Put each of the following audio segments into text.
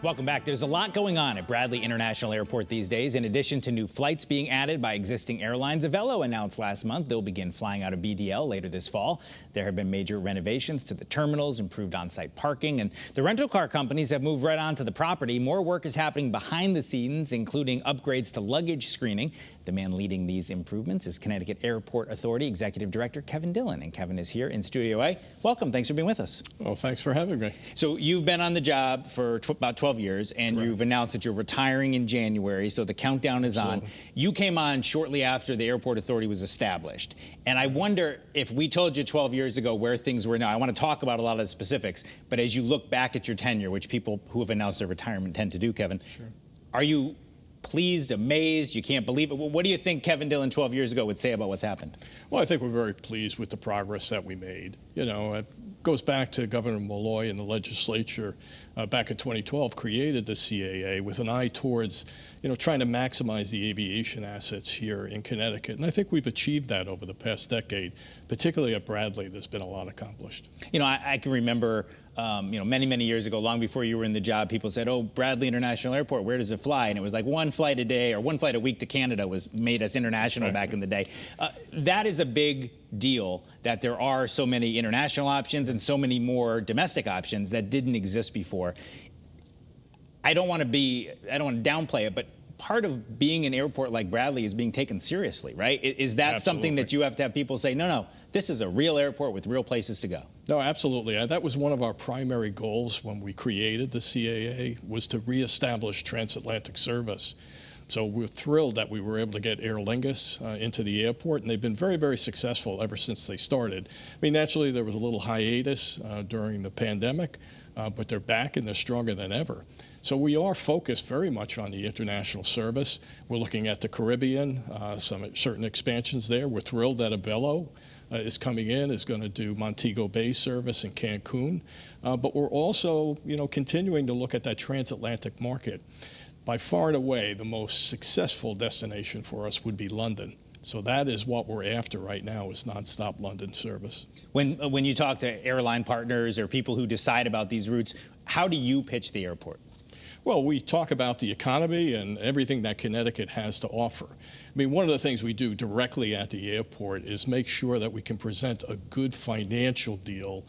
Welcome back. There's a lot going on at Bradley International Airport these days. In addition to new flights being added by existing airlines, Avelo announced last month they'll begin flying out of BDL later this fall. There have been major renovations to the terminals, improved on-site parking, and the rental car companies have moved right onto the property. More work is happening behind the scenes, including upgrades to luggage screening. The man leading these improvements is Connecticut Airport Authority Executive Director Kevin Dillon, and Kevin is here in Studio A. Welcome. Thanks for being with us. Well, thanks for having me. So you've been on the job for about 12 years, and you've announced that you're retiring in January, so the countdown is on. You came on shortly after the Airport Authority was established, and I wonder if we told you 12 years ago where things were now. I want to talk about a lot of the specifics, but as you look back at your tenure, which people who have announced their retirement tend to do, Kevin, are you pleased, amazed, you can't believe it? What do you think Kevin Dillon 12 years ago would say about what's happened? Well, I think we're very pleased with the progress that we made. You know, it goes back to Governor Malloy and the legislature back in 2012 created the CAA with an eye towards, trying to maximize the aviation assets here in Connecticut. And I think we've achieved that over the past decade, particularly at Bradley. There's been a lot accomplished. I can remember many years ago, long before you were in the job, people said, oh, Bradley International Airport, where does it fly? And it was like one flight a day or one flight a week to Canada made us international back in the day. That is a big deal, that there are so many international options and so many more domestic options that didn't exist before. I don't want to downplay it, but part of being an airport like Bradley is being taken seriously, right? Is that Absolutely. Something that you have to have people say, no, this is a real airport with real places to go? No, absolutely. That was one of our primary goals when we created the CAA, was to reestablish transatlantic service. So we're thrilled that we were able to get Aer Lingus into the airport, and they've been very successful ever since they started. I mean, naturally, there was a little hiatus during the pandemic, but they're back and they're stronger than ever. So we are focused very much on the international service. We're looking at the Caribbean, some certain expansions there. We're thrilled that Avelo is coming in, is going to do Montego Bay service in Cancun. But we're also, continuing to look at that transatlantic market. By far and away, the most successful destination for us would be London. So that is what we're after right now, is nonstop London service. When you talk to airline partners or people who decide about these routes, how do you pitch the airport? Well, we talk about the economy and everything that Connecticut has to offer. I mean, one of the things we do directly at the airport is make sure that we can present a good financial deal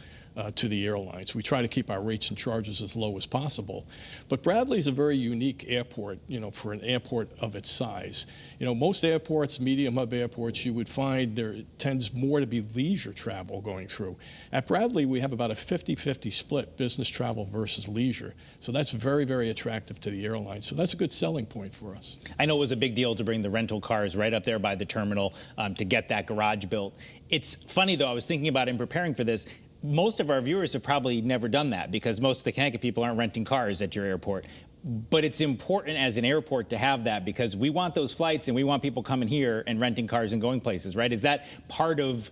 to the airlines. We try to keep our rates and charges as low as possible. But Bradley is a very unique airport, for an airport of its size. Most airports, medium hub airports, you would find there tends more to be leisure travel going through. At Bradley, we have about a 50-50 split, business travel versus leisure. So that's very attractive to the airlines. So that's a good selling point for us. I know it was a big deal to bring the rental cars right up there by the terminal to get that garage built. It's funny, though, I was thinking about it in preparing for this. Most of our viewers have probably never done that because most of the Connecticut people aren't renting cars at your airport. But it's important as an airport to have that because we want those flights and we want people coming here and renting cars and going places, right? Is that part of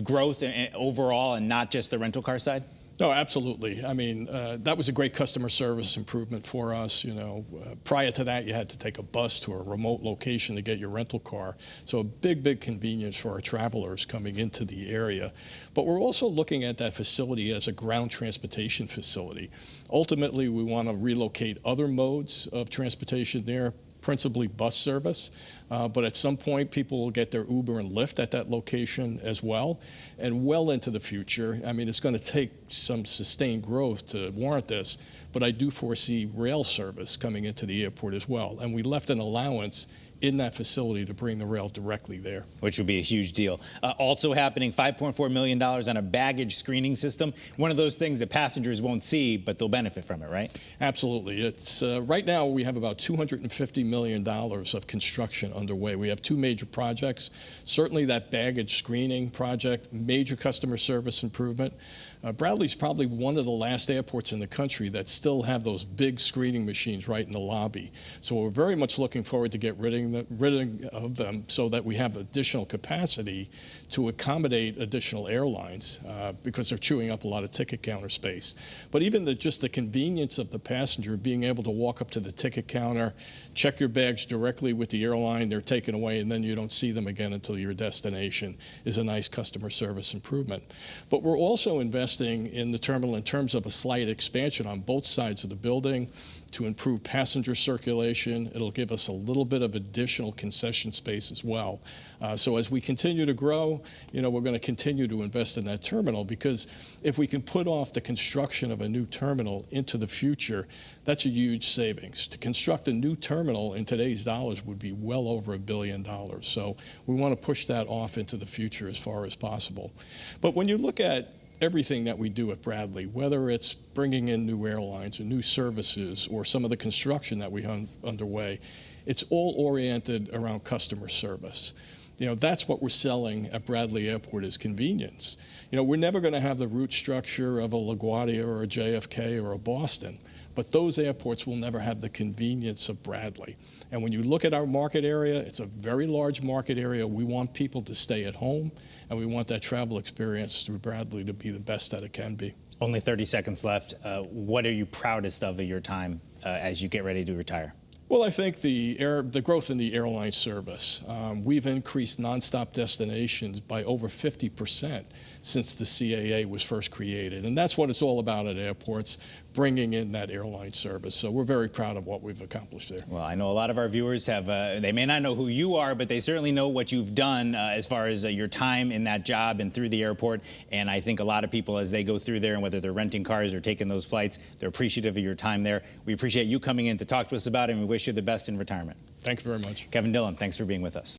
growth overall and not just the rental car side? No, absolutely. I mean, that was a great customer service improvement for us. Prior to that, you had to take a bus to a remote location to get your rental car. So a big convenience for our travelers coming into the area. But we're also looking at that facility as a ground transportation facility. Ultimately, we want to relocate other modes of transportation there, principally bus service, but at some point people will get their Uber and Lyft at that location as well. And well into the future, I mean, it's going to take some sustained growth to warrant this, but I do foresee rail service coming into the airport as well. And we left an allowance in that facility to bring the rail directly there. Which would be a huge deal. Also happening, $5.4 million on a baggage screening system. One of those things that passengers won't see, but they'll benefit from it, right? Absolutely. It's right now we have about $250 million of construction underway. We have two major projects. Certainly that baggage screening project, major customer service improvement. Bradley's probably one of the last airports in the country that still have those big screening machines right in the lobby. So we're very much looking forward to getting getting rid of them so that we have additional capacity to accommodate additional airlines because they're chewing up a lot of ticket counter space. But even just the convenience of the passenger being able to walk up to the ticket counter, check your bags directly with the airline, they're taken away, and then you don't see them again until your destination is a nice customer service improvement. But we're also investing in the terminal in terms of a slight expansion on both sides of the building to improve passenger circulation. It'll give us a little bit of additional concession space as well. So as we continue to grow, we're going to continue to invest in that terminal, because if we can put off the construction of a new terminal into the future, that's a huge savings. To construct a new terminal in today's dollars would be well over $1 billion. So we want to push that off into the future as far as possible. But when you look at everything that we do at Bradley, whether it's bringing in new airlines or new services or some of the construction that we have underway, it's all oriented around customer service. That's what we're selling at Bradley Airport, is convenience. We're never going to have the route structure of a LaGuardia or a JFK or a Boston, but those airports will never have the convenience of Bradley. And when you look at our market area, it's a very large market area. We want people to stay at home, and we want that travel experience through Bradley to be the best that it can be. Only 30 seconds left. What are you proudest of your time as you get ready to retire? Well, I think the growth in the airline service. We've increased nonstop destinations by over 50% since the CAA was first created. And that's what it's all about at airports, bringing in that airline service. So we're very proud of what we've accomplished there. Well, I know a lot of our viewers have, they may not know who you are, but they certainly know what you've done as far as your time in that job and through the airport. And I think a lot of people, as they go through there, and whether they're renting cars or taking those flights, they're appreciative of your time there. We appreciate you coming in to talk to us about it, and we wish you the best in retirement. Thank you very much. Kevin Dillon, thanks for being with us.